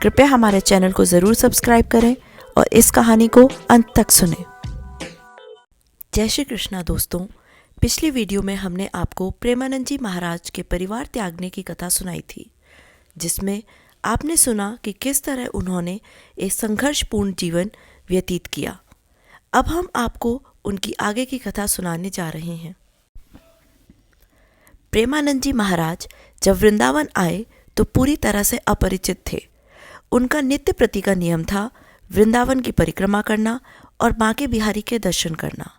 कृपया हमारे चैनल को ज़रूर सब्सक्राइब करें और इस कहानी को अंत तक सुनें। जय श्री कृष्णा दोस्तों, पिछली वीडियो में हमने आपको प्रेमानंद जी महाराज के परिवार त्यागने की कथा सुनाई थी, जिसमें आपने सुना कि किस तरह उन्होंने एक संघर्षपूर्ण जीवन व्यतीत किया। अब हम आपको उनकी आगे की कथा सुनाने जा रहे हैं। प्रेमानंद जी महाराज जब वृंदावन आए तो पूरी तरह से अपरिचित थे। उनका नित्य प्रति का नियम था वृंदावन की परिक्रमा करना और बांके बिहारी के दर्शन करना।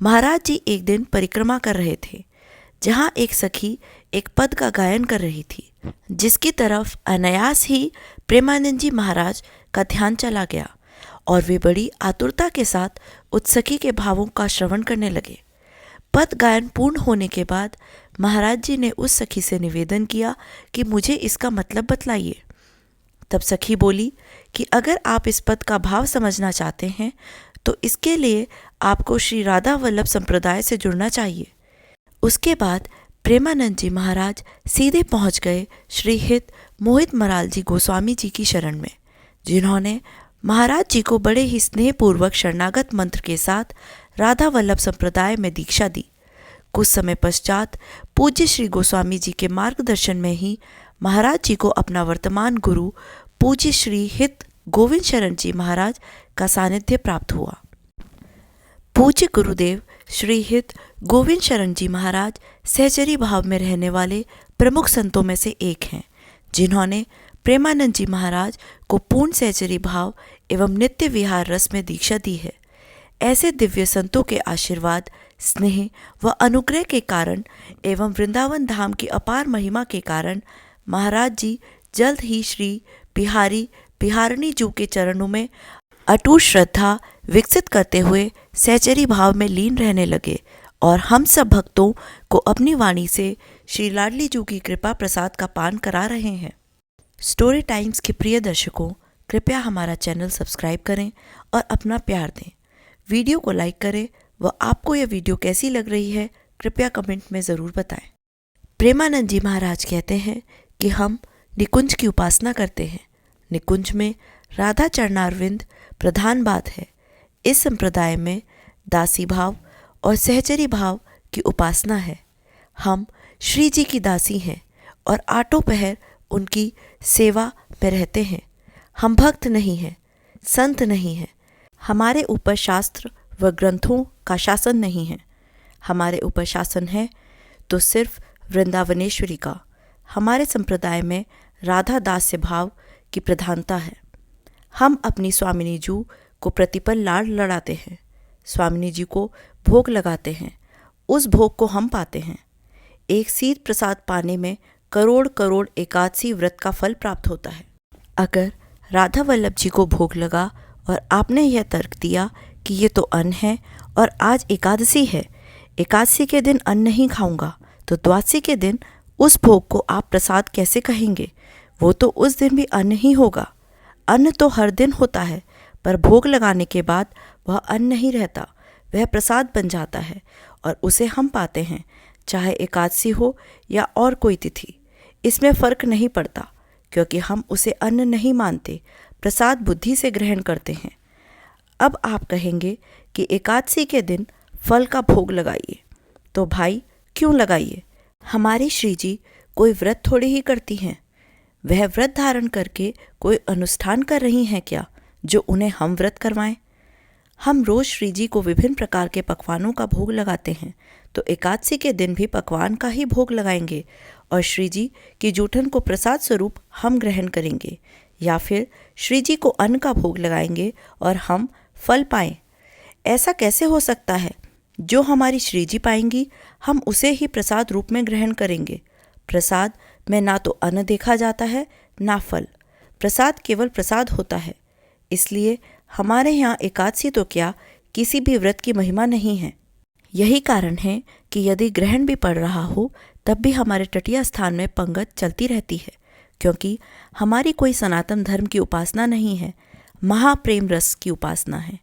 महाराज जी एक दिन परिक्रमा कर रहे थे, जहाँ एक सखी एक पद का गायन कर रही थी, जिसकी तरफ अनायास ही प्रेमानंद जी महाराज का ध्यान चला गया और वे बड़ी आतुरता के साथ उस सखी के भावों का श्रवण करने लगे। पद गायन पूर्ण होने के बाद महाराज जी ने उस सखी से निवेदन किया कि मुझे इसका मतलब बतलाइए। तब सखी बोली कि अगर आप इस पद का भाव समझना चाहते हैं तो इसके लिए आपको श्री राधा वल्लभ संप्रदाय से जुड़ना चाहिए। उसके बाद प्रेमानंद जी महाराज सीधे पहुंच गए श्री हित मोहित मराल जी गोस्वामी जी की शरण में, जिन्होंने महाराज जी को बड़े ही स्नेहपूर्वक शरणागत मंत्र के साथ राधा वल्लभ संप्रदाय में दीक्षा दी। कुछ समय पश्चात पूज्य श्री गोस्वामी जी के मार्गदर्शन में ही महाराज जी को अपना वर्तमान गुरु पूज्य श्री हित गोविंद शरण जी महाराज का सानिध्य प्राप्त हुआ। पूज्य गुरुदेव श्री हित गोविंद शरण जी महाराज सहचरी भाव में रहने वाले प्रमुख संतों में से एक हैं, जिन्होंने प्रेमानंद जी महाराज को पूर्ण सहचरी भाव एवं नित्य विहार रस में दीक्षा दी है। ऐसे दिव्य संतों के आशीर्वाद, स्नेह व अनुग्रह के कारण एवं वृंदावन धाम की अपार महिमा के कारण महाराज जी जल्द ही श्री बिहारिणी जी के चरणों में अटूट श्रद्धा विकसित करते हुए सहचरी भाव में लीन रहने लगे और हम सब भक्तों को अपनी वाणी से श्री लाडली जी की कृपा प्रसाद का पान करा रहे हैं। स्टोरी टाइम्स के प्रिय दर्शकों, कृपया हमारा चैनल सब्सक्राइब करें और अपना प्यार दें। वीडियो को लाइक करें व आपको यह वीडियो कैसी लग रही है कृपया कमेंट में ज़रूर बताएं। प्रेमानंद जी महाराज कहते हैं कि हम निकुंज की उपासना करते हैं। निकुंज में राधा चरणारविंद प्रधान बात है। इस संप्रदाय में दासी भाव और सहचरी भाव की उपासना है। हम श्री जी की दासी हैं और आठों पहर उनकी सेवा में रहते हैं। हम भक्त नहीं हैं, संत नहीं हैं। हमारे ऊपर शास्त्र व ग्रंथों का शासन नहीं है। हमारे ऊपर शासन है तो सिर्फ वृंदावनेश्वरी का। हमारे संप्रदाय में राधा दास्य भाव की प्रधानता है। हम अपनी स्वामिनी जी को प्रतिपल लाड़ लड़ाते हैं। स्वामिनी जी को भोग लगाते हैं, उस भोग को हम पाते हैं। एक सीध प्रसाद पाने में करोड़ करोड़ एकादशी व्रत का फल प्राप्त होता है। अगर राधा वल्लभ जी को भोग लगा और आपने यह तर्क दिया कि ये तो अन्न है और आज एकादशी है, एकादशी के दिन अन्न नहीं खाऊंगा, तो द्वादशी के दिन उस भोग को आप प्रसाद कैसे कहेंगे? वो तो उस दिन भी अन्न ही होगा। अन्न तो हर दिन होता है, पर भोग लगाने के बाद वह अन्न नहीं रहता, वह प्रसाद बन जाता है और उसे हम पाते हैं, चाहे एकादशी हो या और कोई तिथि। इसमें फ़र्क नहीं पड़ता, क्योंकि हम उसे अन्न नहीं मानते, प्रसाद बुद्धि से ग्रहण करते हैं। अब आप कहेंगे कि एकादशी के दिन फल का भोग लगाइए, तो भाई क्यों लगाइए? हमारी श्री जी कोई व्रत थोड़ी ही करती हैं। वह व्रत धारण करके कोई अनुष्ठान कर रही हैं क्या, जो उन्हें हम व्रत करवाएं? हम रोज़ श्री जी को विभिन्न प्रकार के पकवानों का भोग लगाते हैं, तो एकादशी के दिन भी पकवान का ही भोग लगाएंगे और श्री जी की जूठन को प्रसाद स्वरूप हम ग्रहण करेंगे, या फिर श्री जी को अन्न का भोग लगाएंगे और हम फल पाएं? ऐसा कैसे हो सकता है? जो हमारी श्री जी पाएंगी हम उसे ही प्रसाद रूप में ग्रहण करेंगे। प्रसाद में ना तो अन्न देखा जाता है ना फल। प्रसाद केवल प्रसाद होता है। इसलिए हमारे यहाँ एकादशी तो क्या, किसी भी व्रत की महिमा नहीं है। यही कारण है कि यदि ग्रहण भी पड़ रहा हो तब भी हमारे तटीय स्थान में पंगत चलती रहती है, क्योंकि हमारी कोई सनातन धर्म की उपासना नहीं है, महाप्रेम रस की उपासना है।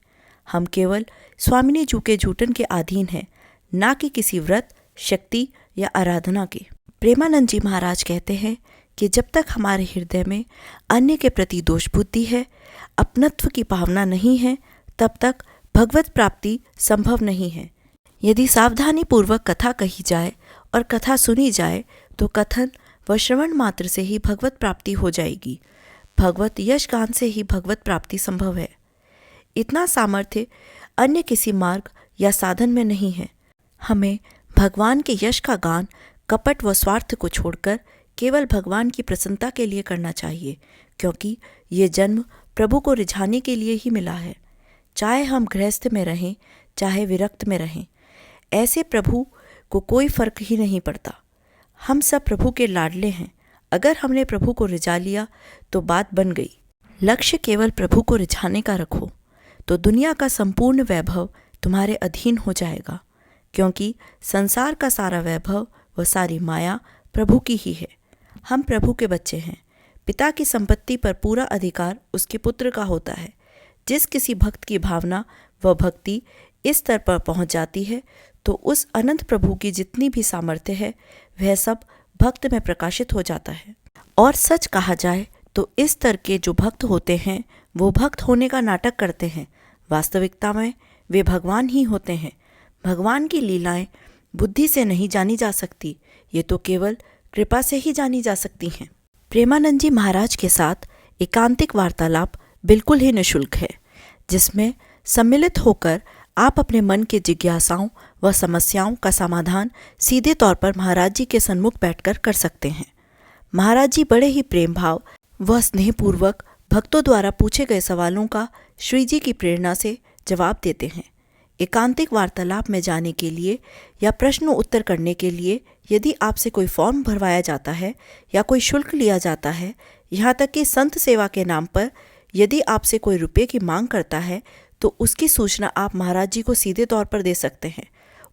हम केवल स्वामिनी जी के झूठन के अधीन हैं, ना कि किसी व्रत, शक्ति या आराधना के। प्रेमानंद जी महाराज कहते हैं कि जब तक हमारे हृदय में अन्य के प्रति दोष बुद्धि है, अपनत्व की भावना नहीं है, तब तक भगवत प्राप्ति संभव नहीं है। यदि सावधानी पूर्वक कथा कही जाए और कथा सुनी जाए तो कथन व श्रवण मात्र से ही भगवत प्राप्ति हो जाएगी। भगवत यश गान से ही भगवत प्राप्ति संभव है। इतना सामर्थ्य अन्य किसी मार्ग या साधन में नहीं है। हमें भगवान के यश का गान कपट व स्वार्थ को छोड़कर केवल भगवान की प्रसन्नता के लिए करना चाहिए, क्योंकि ये जन्म प्रभु को रिझाने के लिए ही मिला है। चाहे हम गृहस्थ में रहें, चाहे विरक्त में रहें, ऐसे प्रभु को कोई फर्क ही नहीं पड़ता। हम सब प्रभु के लाडले हैं। अगर हमने प्रभु को रिझा लिया तो बात बन गई। लक्ष्य केवल प्रभु को रिझाने का रखो तो दुनिया का संपूर्ण वैभव तुम्हारे अधीन हो जाएगा, क्योंकि संसार का सारा वैभव व सारी माया प्रभु की ही है। हम प्रभु के बच्चे हैं। पिता की संपत्ति पर पूरा अधिकार उसके पुत्र का होता है। जिस किसी भक्त की भावना व भक्ति इस स्तर पर पहुंच जाती है तो उस अनंत प्रभु की जितनी भी सामर्थ्य है वह सब भक्त में प्रकाशित हो जाता है। और सच कहा जाए तो इस स्तर के जो भक्त होते हैं वो भक्त होने का नाटक करते हैं। वास्तविकता में वे भगवान ही होते हैं। भगवान की लीलाएं बुद्धि से नहीं जानी जा सकती, ये तो केवल कृपा से ही जानी जा सकती हैं। प्रेमानंद जी महाराज के साथ एकांतिक वार्तालाप बिल्कुल ही निःशुल्क है, जिसमें सम्मिलित होकर आप अपने मन के जिज्ञासाओं व समस्याओं का समाधान सीधे तौर पर महाराज जी के सन्मुख बैठकर कर सकते हैं। महाराज जी बड़े ही प्रेम भाव व स्नेहपूर्वक भक्तों द्वारा पूछे गए सवालों का श्री जी की प्रेरणा से जवाब देते हैं। एकांतिक वार्तालाप में जाने के लिए या प्रश्न उत्तर करने के लिए यदि आपसे कोई फॉर्म भरवाया जाता है या कोई शुल्क लिया जाता है, यहाँ तक कि संत सेवा के नाम पर यदि आपसे कोई रुपये की मांग करता है तो उसकी सूचना आप महाराज जी को सीधे तौर पर दे सकते हैं।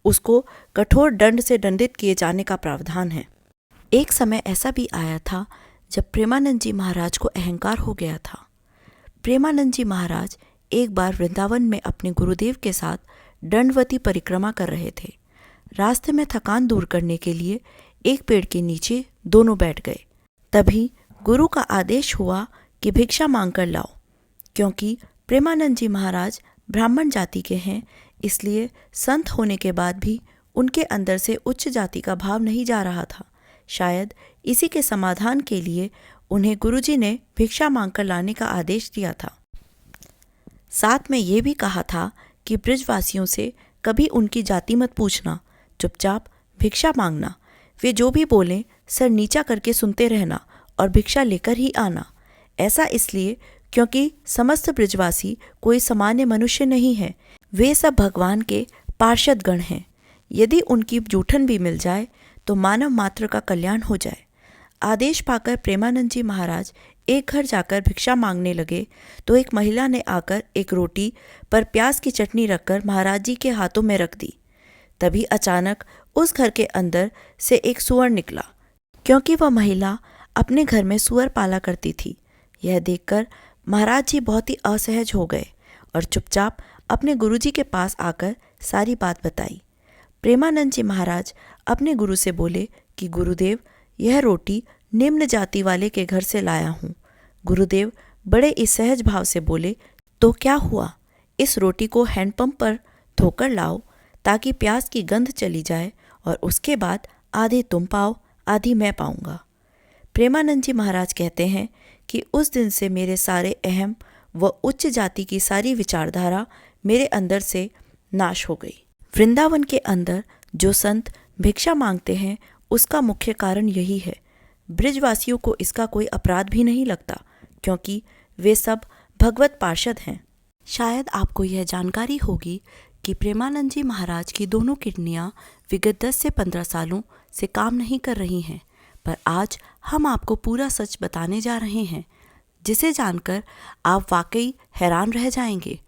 उसको कठोर दंड से दंडित किए जाने का प्रावधान है। एक समय ऐसा भी आया था जब प्रेमानंद जी महाराज को अहंकार हो गया था। प्रेमानंद जी महाराज एक बार वृंदावन में अपने गुरुदेव के साथ दंडवती परिक्रमा कर रहे थे। रास्ते में थकान दूर करने के लिए एक पेड़ के नीचे दोनों बैठ गए। तभी गुरु का आदेश हुआ कि भिक्षा मांग कर लाओ। क्योंकि प्रेमानंद जी महाराज ब्राह्मण जाति के हैं, इसलिए संत होने के बाद भी उनके अंदर से उच्च जाति का भाव नहीं जा रहा था। शायद इसी के समाधान के लिए उन्हें गुरुजी ने भिक्षा मांगकर लाने का आदेश दिया था। साथ में ये भी कहा था कि ब्रजवासियों से कभी उनकी जाति मत पूछना, चुपचाप भिक्षा मांगना। वे जो भी बोलें सर नीचा करके सुनते रहना और भिक्षा लेकर ही आना। ऐसा इसलिए क्योंकि समस्त ब्रजवासी कोई सामान्य मनुष्य नहीं है, वे सब भगवान के पार्षद गण हैं। यदि उनकी जूठन भी मिल जाए तो मानव मात्र का कल्याण हो जाए। आदेश पाकर प्रेमानंद जी महाराज एक घर जाकर भिक्षा मांगने लगे तो एक महिला ने आकर एक रोटी पर प्याज की चटनी रखकर महाराज जी के हाथों में रख दी। तभी अचानक उस घर के अंदर से एक सूअर निकला, क्योंकि वह महिला अपने घर में सूअर पाला करती थी। यह देखकर महाराज जी बहुत ही असहज हो गए और चुपचाप अपने गुरुजी के पास आकर सारी बात बताई। प्रेमानंद जी महाराज अपने गुरु से बोले कि गुरुदेव, यह रोटी निम्न जाति वाले के घर से लाया हूँ। गुरुदेव बड़े ही सहज भाव से बोले, तो क्या हुआ, इस रोटी को हैंडपंप पर धोकर लाओ ताकि प्याज की गंध चली जाए और उसके बाद आधी तुम पाओ आधी मैं पाऊंगा। प्रेमानंद जी महाराज कहते हैं कि उस दिन से मेरे सारे अहम व उच्च जाति की सारी विचारधारा मेरे अंदर से नाश हो गई। वृंदावन के अंदर जो संत भिक्षा मांगते हैं उसका मुख्य कारण यही है। ब्रजवासियों को इसका कोई अपराध भी नहीं लगता, क्योंकि वे सब भगवत पार्षद हैं। शायद आपको यह जानकारी होगी कि प्रेमानंद जी महाराज की दोनों किडनियाँ विगत 10 से 15 सालों से काम नहीं कर रही हैं, पर आज हम आपको पूरा सच बताने जा रहे हैं, जिसे जानकर आप वाकई हैरान रह जाएंगे।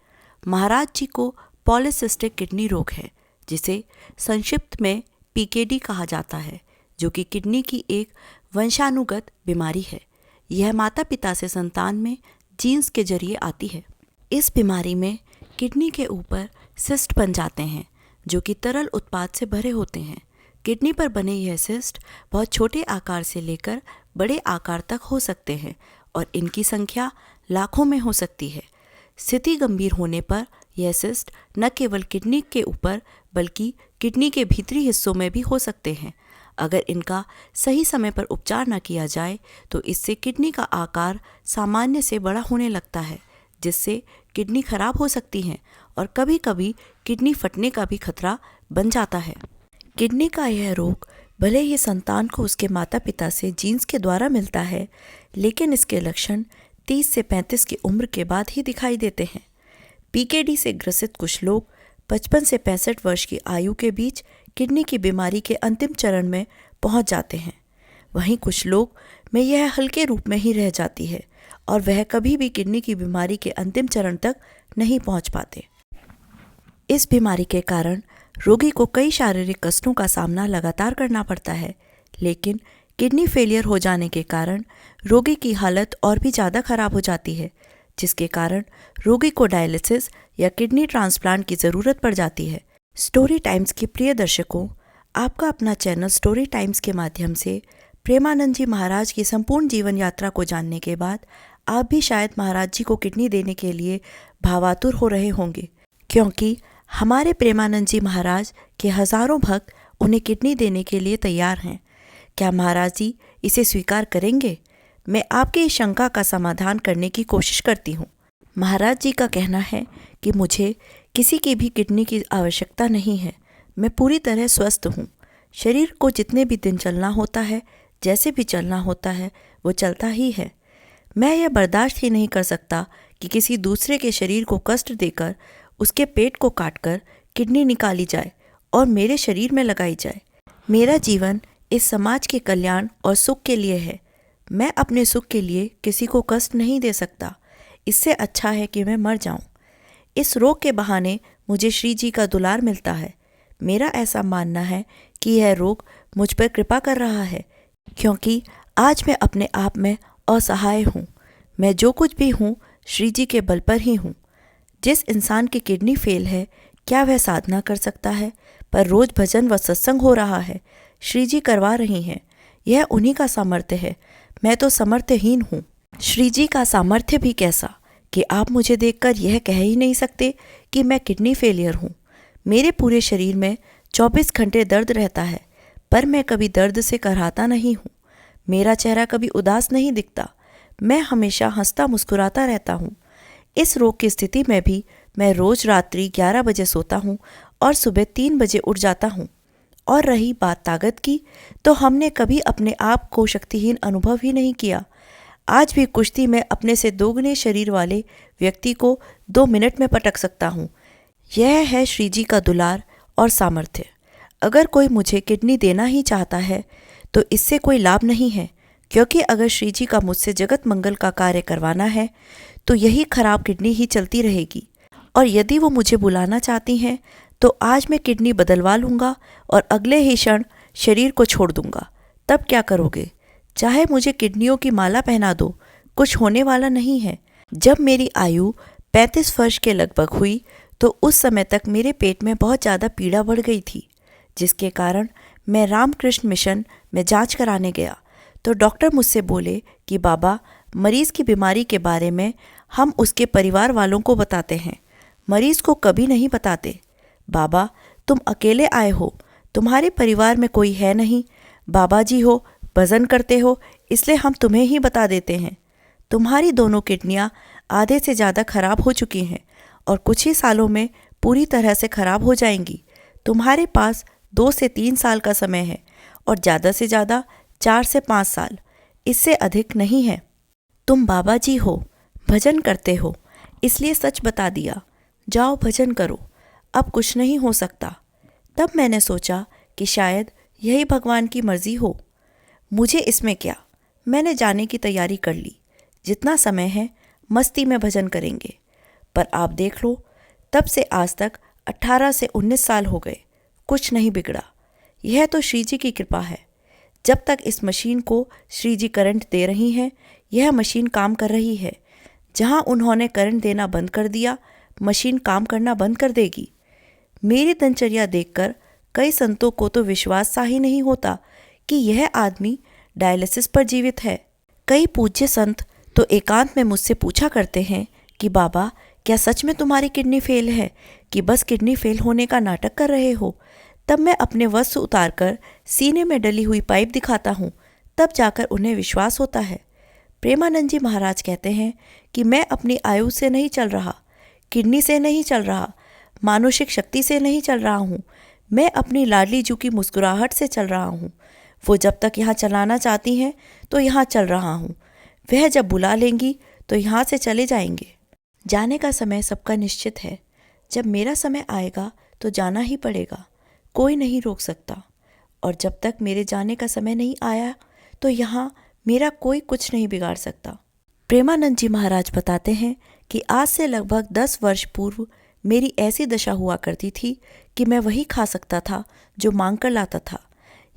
महाराज जी को पॉलीसिस्टिक किडनी रोग है, जिसे संक्षिप्त में पीकेडी कहा जाता है, जो कि किडनी की एक वंशानुगत बीमारी है। यह माता पिता से संतान में जीन्स के जरिए आती है। इस बीमारी में किडनी के ऊपर सिस्ट बन जाते हैं, जो कि तरल उत्पाद से भरे होते हैं। किडनी पर बने यह सिस्ट बहुत छोटे आकार से लेकर बड़े आकार तक हो सकते हैं और इनकी संख्या लाखों में हो सकती है। स्थिति गंभीर होने पर यह सिस्ट न केवल किडनी के ऊपर बल्कि किडनी के भीतरी हिस्सों में भी हो सकते हैं। अगर इनका सही समय पर उपचार न किया जाए तो इससे किडनी का आकार सामान्य से बड़ा होने लगता है, जिससे किडनी खराब हो सकती है और कभी कभी किडनी फटने का भी खतरा बन जाता है। किडनी का यह रोग भले ही संतान को उसके माता पिता से जीन्स के द्वारा मिलता है, लेकिन इसके लक्षण 30 से 35 की उम्र के बाद ही दिखाई देते हैं। पीकेडी से ग्रसित कुछ लोग 55 से 65 वर्ष की आयु के बीच किडनी की बीमारी के अंतिम चरण में पहुंच जाते हैं। वहीं कुछ लोग में यह हल्के रूप में ही रह जाती है और वह कभी भी किडनी की बीमारी के अंतिम चरण तक नहीं पहुंच पाते। इस बीमारी के कारण रोगी को कई शारीरिक कष्टों का सामना लगातार करना पड़ता है, लेकिन किडनी फेलियर हो जाने के कारण रोगी की हालत और भी ज़्यादा खराब हो जाती है, जिसके कारण रोगी को डायलिसिस या किडनी ट्रांसप्लांट की ज़रूरत पड़ जाती है। स्टोरी टाइम्स के प्रिय दर्शकों, आपका अपना चैनल स्टोरी टाइम्स के माध्यम से प्रेमानंद जी महाराज की संपूर्ण जीवन यात्रा को जानने के बाद आप भी शायद महाराज जी को किडनी देने के लिए भावातुर हो रहे होंगे, क्योंकि हमारे प्रेमानंद जी महाराज के हजारों भक्त उन्हें किडनी देने के लिए तैयार हैं। क्या महाराज जी इसे स्वीकार करेंगे? मैं आपकी इस शंका का समाधान करने की कोशिश करती हूँ। महाराज जी का कहना है कि मुझे किसी की भी किडनी की आवश्यकता नहीं है। मैं पूरी तरह स्वस्थ हूँ। शरीर को जितने भी दिन चलना होता है, जैसे भी चलना होता है, वो चलता ही है। मैं यह बर्दाश्त ही नहीं कर सकता कि किसी दूसरे के शरीर को कष्ट देकर उसके पेट को काटकर किडनी निकाली जाए और मेरे शरीर में लगाई जाए। मेरा जीवन इस समाज के कल्याण और सुख के लिए है। मैं अपने सुख के लिए किसी को कष्ट नहीं दे सकता। इससे अच्छा है कि मैं मर जाऊं। इस रोग के बहाने मुझे श्री जी का दुलार मिलता है। मेरा ऐसा मानना है कि यह रोग मुझ पर कृपा कर रहा है, क्योंकि आज मैं अपने आप में असहाय हूँ। मैं जो कुछ भी हूँ श्री जी के बल पर ही हूँ। जिस इंसान की किडनी फेल है, क्या वह साधना कर सकता है? पर रोज भजन व सत्संग हो रहा है। श्री जी करवा रही हैं। यह उन्हीं का सामर्थ्य है। मैं तो सामर्थ्यहीन हूँ। श्री जी का सामर्थ्य भी कैसा कि आप मुझे देखकर यह कह ही नहीं सकते कि मैं किडनी फेलियर हूँ। मेरे पूरे शरीर में 24 घंटे दर्द रहता है, पर मैं कभी दर्द से कराहता नहीं हूँ। मेरा चेहरा कभी उदास नहीं दिखता। मैं हमेशा हंसता मुस्कुराता रहता हूँ। इस रोग की स्थिति में भी मैं रोज रात्रि 11 बजे सोता हूँ और सुबह 3 बजे उठ जाता हूँ। और रही बात ताकत की, तो हमने कभी अपने आप को शक्तिहीन अनुभव ही नहीं किया। आज भी कुश्ती में अपने से दोगुने शरीर वाले व्यक्ति को 2 मिनट में पटक सकता हूँ। यह है श्री जी का दुलार और सामर्थ्य। अगर कोई मुझे किडनी देना ही चाहता है तो इससे कोई लाभ नहीं है, क्योंकि अगर श्री जी का मुझसे जगत मंगल का कार्य करवाना है तो यही खराब किडनी ही चलती रहेगी। और यदि वो मुझे बुलाना चाहती हैं तो आज मैं किडनी बदलवा लूँगा और अगले ही क्षण शरीर को छोड़ दूँगा। तब क्या करोगे? चाहे मुझे किडनियों की माला पहना दो, कुछ होने वाला नहीं है। जब मेरी आयु 35 वर्ष के लगभग हुई तो उस समय तक मेरे पेट में बहुत ज़्यादा पीड़ा बढ़ गई थी, जिसके कारण मैं रामकृष्ण मिशन में जांच कराने गया तो डॉक्टर मुझसे बोले कि बाबा, मरीज़ की बीमारी के बारे में हम उसके परिवार वालों को बताते हैं, मरीज़ को कभी नहीं बताते। बाबा, तुम अकेले आए हो, तुम्हारे परिवार में कोई है नहीं। बाबा जी हो, भजन करते हो, इसलिए हम तुम्हें ही बता देते हैं। तुम्हारी दोनों किडनियाँ आधे से ज़्यादा खराब हो चुकी हैं और कुछ ही सालों में पूरी तरह से खराब हो जाएंगी। तुम्हारे पास 2 से 3 साल का समय है और ज़्यादा से ज़्यादा 4 से 5 साल, इससे अधिक नहीं है। तुम बाबा जी हो, भजन करते हो, इसलिए सच बता दिया। जाओ भजन करो, अब कुछ नहीं हो सकता। तब मैंने सोचा कि शायद यही भगवान की मर्जी हो। मुझे इसमें क्या, मैंने जाने की तैयारी कर ली। जितना समय है मस्ती में भजन करेंगे। पर आप देख लो, तब से आज तक 18 से 19 साल हो गए, कुछ नहीं बिगड़ा। यह तो श्री जी की कृपा है। जब तक इस मशीन को श्री जी करंट दे रही हैं, यह मशीन काम कर रही है। जहां उन्होंने करंट देना बंद कर दिया, मशीन काम करना बंद कर देगी। मेरी दिनचर्या देखकर कई संतों को तो विश्वास सा ही नहीं होता कि यह आदमी डायलिसिस पर जीवित है। कई पूज्य संत तो एकांत में मुझसे पूछा करते हैं कि बाबा, क्या सच में तुम्हारी किडनी फेल है कि बस किडनी फेल होने का नाटक कर रहे हो? तब मैं अपने वस्त्र उतारकर सीने में डली हुई पाइप दिखाता हूँ, तब जाकर उन्हें विश्वास होता है। प्रेमानंद जी महाराज कहते हैं कि मैं अपनी आयु से नहीं चल रहा, किडनी से नहीं चल रहा, मानसिक शक्ति से नहीं चल रहा हूँ, मैं अपनी लाडली जू की मुस्कुराहट से चल रहा हूँ। वो जब तक यहाँ चलाना चाहती हैं तो यहाँ चल रहा हूँ, वह जब बुला लेंगी तो यहाँ से चले जाएंगे। जाने का समय सबका निश्चित है, जब मेरा समय आएगा तो जाना ही पड़ेगा, कोई नहीं रोक सकता। और जब तक मेरे जाने का समय नहीं आया तो यहाँ मेरा कोई कुछ नहीं बिगाड़ सकता। प्रेमानंद जी महाराज बताते हैं कि आज से लगभग 10 वर्ष पूर्व मेरी ऐसी दशा हुआ करती थी कि मैं वही खा सकता था जो मांग कर लाता था।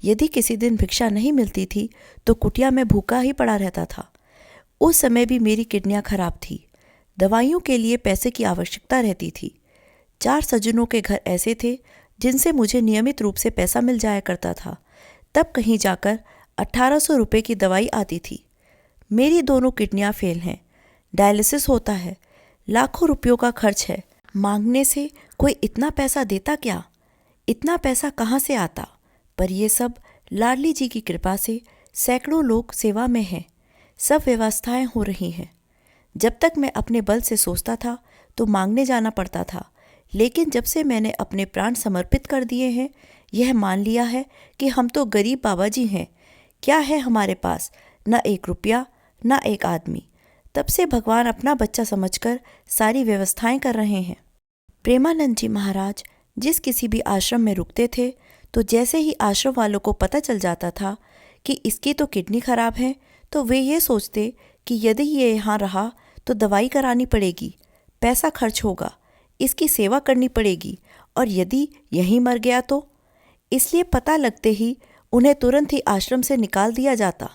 यदि किसी दिन भिक्षा नहीं मिलती थी तो कुटिया में भूखा ही पड़ा रहता था। उस समय भी मेरी किडनियाँ खराब थी, दवाइयों के लिए पैसे की आवश्यकता रहती थी। 4 सज्जनों के घर ऐसे थे जिनसे मुझे नियमित रूप से पैसा मिल जाया करता था। तब कहीं जाकर 1800 रुपये की दवाई आती थी। मेरी दोनों किडनियाँ फेल हैं, डायलिसिस होता है, लाखों रुपयों का खर्च है। मांगने से कोई इतना पैसा देता क्या? इतना पैसा कहाँ से आता? पर ये सब लाडली जी की कृपा से सैकड़ों लोग सेवा में हैं, सब व्यवस्थाएं हो रही हैं। जब तक मैं अपने बल से सोचता था तो मांगने जाना पड़ता था, लेकिन जब से मैंने अपने प्राण समर्पित कर दिए हैं, यह मान लिया है कि हम तो गरीब बाबा जी हैं, क्या है हमारे पास? न 1 रुपया, न एक आदमी। तब से भगवान अपना बच्चा समझकर सारी व्यवस्थाएं कर रहे हैं। प्रेमानंद जी महाराज जिस किसी भी आश्रम में रुकते थे तो जैसे ही आश्रम वालों को पता चल जाता था कि इसकी तो किडनी खराब है, तो वे ये सोचते कि यदि ये यहाँ रहा तो दवाई करानी पड़ेगी, पैसा खर्च होगा, इसकी सेवा करनी पड़ेगी, और यदि यहीं मर गया तो। इसलिए पता लगते ही उन्हें तुरंत ही आश्रम से निकाल दिया जाता।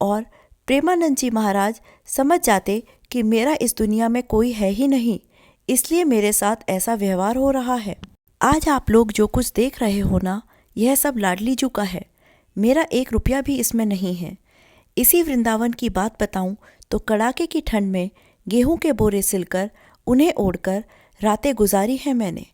और प्रेमानंद जी महाराज समझ जाते कि मेरा इस दुनिया में कोई है ही नहीं, इसलिए मेरे साथ ऐसा व्यवहार हो रहा है। आज आप लोग जो कुछ देख रहे हो ना, यह सब लाडली जू का है, मेरा 1 रुपया भी इसमें नहीं है। इसी वृंदावन की बात बताऊं तो कड़ाके की ठंड में गेहूं के बोरे सिलकर उन्हें ओढ़कर रातें गुजारी हैं मैंने।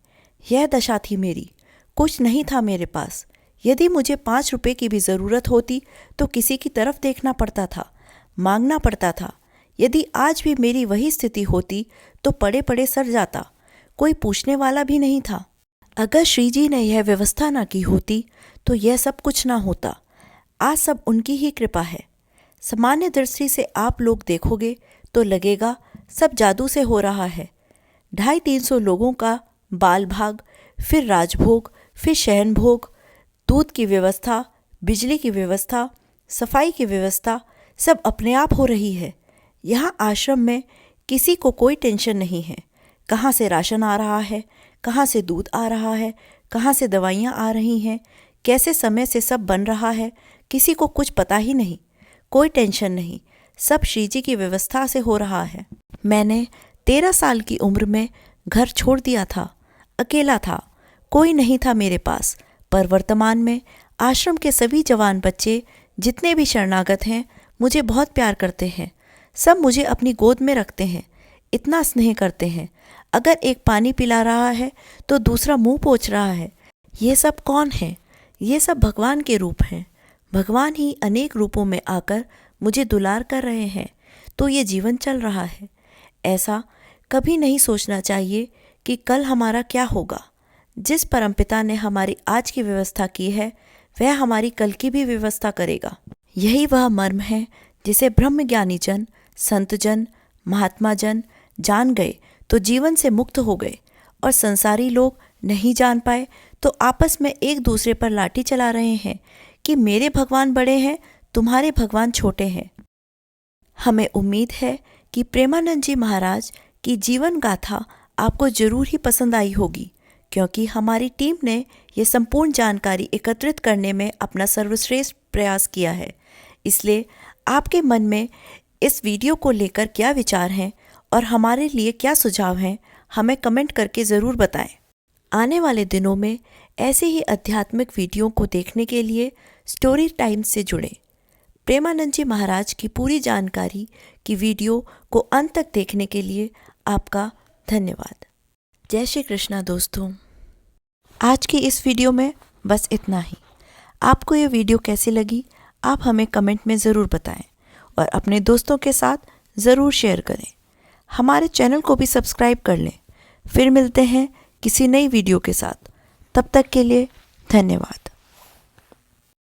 यह दशा थी मेरी, कुछ नहीं था मेरे पास। यदि मुझे 5 रुपये की भी ज़रूरत होती तो किसी की तरफ देखना पड़ता था, मांगना पड़ता था। यदि आज भी मेरी वही स्थिति होती तो पड़े पड़े सड़ जाता, कोई पूछने वाला भी नहीं था। अगर श्री जी ने यह व्यवस्था ना की होती तो यह सब कुछ ना होता। आज सब उनकी ही कृपा है। सामान्य दृष्टि से आप लोग देखोगे तो लगेगा सब जादू से हो रहा है। 250-300 लोगों का बाल भाग, फिर राजभोग, फिर शयन भोग, दूध की व्यवस्था, बिजली की व्यवस्था, सफाई की व्यवस्था सब अपने आप हो रही है। यहाँ आश्रम में किसी को कोई टेंशन नहीं है, कहाँ से राशन आ रहा है, कहाँ से दूध आ रहा है, कहाँ से दवाइयाँ आ रही हैं, कैसे समय से सब बन रहा है, किसी को कुछ पता ही नहीं। कोई टेंशन नहीं, सब श्री जी की व्यवस्था से हो रहा है। मैंने 13 साल की उम्र में घर छोड़ दिया था, अकेला था, कोई नहीं था मेरे पास। पर वर्तमान में आश्रम के सभी जवान बच्चे जितने भी शरणागत हैं मुझे बहुत प्यार करते हैं। सब मुझे अपनी गोद में रखते हैं, इतना स्नेह करते हैं। अगर एक पानी पिला रहा है तो दूसरा मुंह पोंछ रहा है। ये सब कौन है? ये सब भगवान के रूप हैं। भगवान ही अनेक रूपों में आकर मुझे दुलार कर रहे हैं, तो ये जीवन चल रहा है। ऐसा कभी नहीं सोचना चाहिए कि कल हमारा क्या होगा। जिस परमपिता ने हमारी आज की व्यवस्था की है वह हमारी कल की भी व्यवस्था करेगा। यही वह मर्म है जिसे ब्रह्मज्ञानी जन, संतजन, महात्मा जन जान गए तो जीवन से मुक्त हो गए, और संसारी लोग नहीं जान पाए तो आपस में एक दूसरे पर लाठी चला रहे हैं कि मेरे भगवान बड़े हैं, तुम्हारे भगवान छोटे हैं। हमें उम्मीद है कि प्रेमानंद जी महाराज की जीवन गाथा आपको जरूर ही पसंद आई होगी, क्योंकि हमारी टीम ने ये संपूर्ण जानकारी एकत्रित करने में अपना सर्वश्रेष्ठ प्रयास किया है। इसलिए आपके मन में इस वीडियो को लेकर क्या विचार हैं और हमारे लिए क्या सुझाव हैं, हमें कमेंट करके ज़रूर बताएं। आने वाले दिनों में ऐसे ही आध्यात्मिक वीडियो को देखने के लिए स्टोरी टाइम से जुड़ें। प्रेमानंद जी महाराज की पूरी जानकारी की वीडियो को अंत तक देखने के लिए आपका धन्यवाद। जय श्री कृष्णा दोस्तों। आज की इस वीडियो में बस इतना ही। आपको ये वीडियो कैसी लगी आप हमें कमेंट में ज़रूर बताएं और अपने दोस्तों के साथ ज़रूर शेयर करें। हमारे चैनल को भी सब्सक्राइब कर लें। फिर मिलते हैं किसी नई वीडियो के साथ। तब तक के लिए धन्यवाद।